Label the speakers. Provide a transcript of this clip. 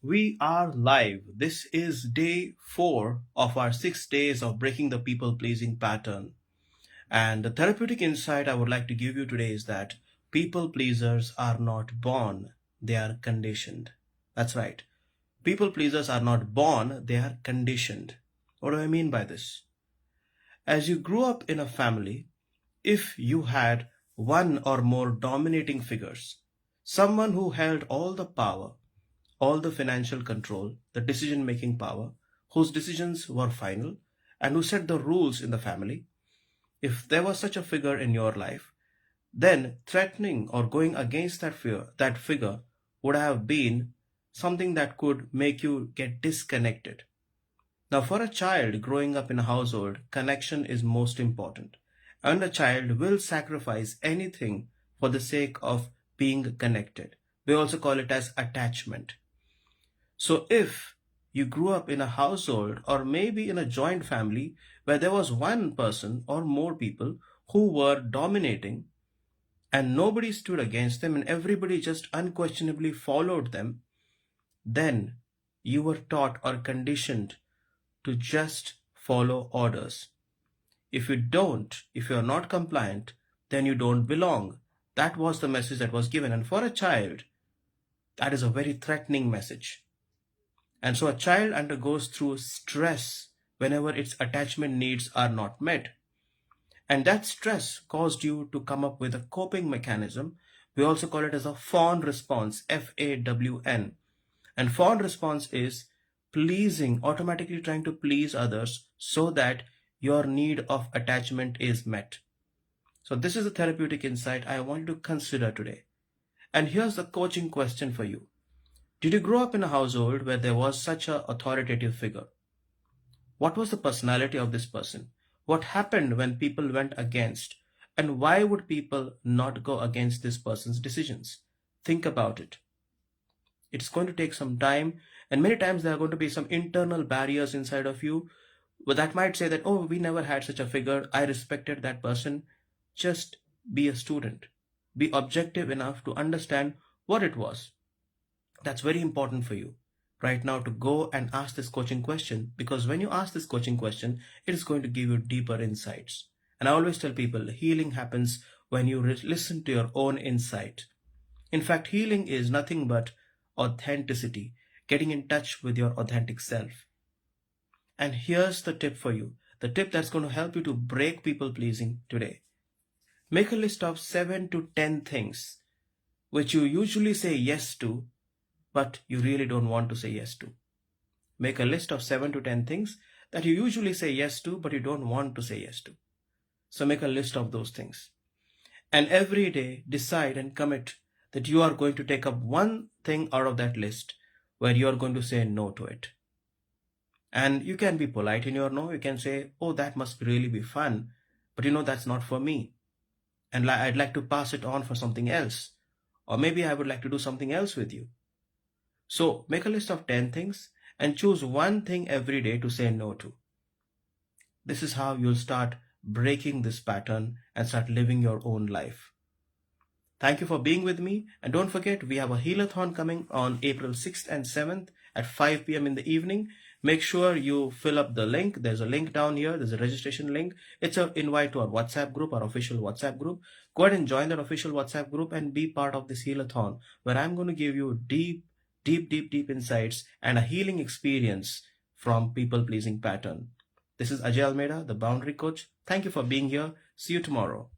Speaker 1: We are live. This is day 4 of our 6 days of breaking the people pleasing pattern. And the therapeutic insight I would like to give you today is that people pleasers are not born, they are conditioned. That's right. People pleasers are not born, they are conditioned. What do I mean by this? As you grew up in a family, if you had one or more dominating figures, someone who held all the power, all the financial control, the decision making power, whose decisions were final, and who set the rules in the family, if there was such a figure in your life, then threatening or going against that figure would have been something that could make you get disconnected. Now, for a child growing up in a household, connection is most important. And a child will sacrifice anything for the sake of being connected. We also call it as attachment. So if you grew up in a household or maybe in a joint family where there was one person or more people who were dominating and nobody stood against them and everybody just unquestionably followed them, then you were taught or conditioned to just follow orders. If you don't, if you are not compliant, then you don't belong. That was the message that was given. And for a child, that is a very threatening message. And so a child undergoes through stress whenever its attachment needs are not met. And that stress caused you to come up with a coping mechanism. We also call it as a fawn response, FAWN. And fawn response is pleasing, automatically trying to please others so that your need of attachment is met. So this is a therapeutic insight I want you to consider today. And here's the coaching question for you. Did you grow up in a household where there was such an authoritative figure? What was the personality of this person? What happened when people went against? And why would people not go against this person's decisions? Think about it. It's going to take some time, and many times there are going to be some internal barriers inside of you that might say that, oh, we never had such a figure. I respected that person. Just be a student. Be objective enough to understand what it was. That's very important for you right now to go and ask this coaching question, because when you ask this coaching question, it is going to give you deeper insights. And I always tell people healing happens when you listen to your own insight. In fact, healing is nothing but authenticity, getting in touch with your authentic self. And here's the tip for you, the tip that's going to help you to break people pleasing today. Make a list of 7 to 10 things which you usually say yes to, but you really don't want to say yes to. Make a list of 7 to 10 things that you usually say yes to, but you don't want to say yes to. So make a list of those things. And every day decide and commit that you are going to take up one thing out of that list where you are going to say no to it. And you can be polite in your no. You can say, oh, that must really be fun, but that's not for me. And I'd like to pass it on for something else. Or maybe I would like to do something else with you. So make a list of 10 things and choose one thing every day to say no to. This is how you'll start breaking this pattern and start living your own life. Thank you for being with me. And don't forget, we have a Healathon coming on April 6th and 7th at 5 p.m. in the evening. Make sure you fill up the link. There's a link down here. There's a registration link. It's an invite to our WhatsApp group, our official WhatsApp group. Go ahead and join that official WhatsApp group and be part of this Healathon, where I'm going to give you deep insights and a healing experience from people-pleasing pattern. This is Ajay Almeida, the Boundary Coach. Thank you for being here. See you tomorrow.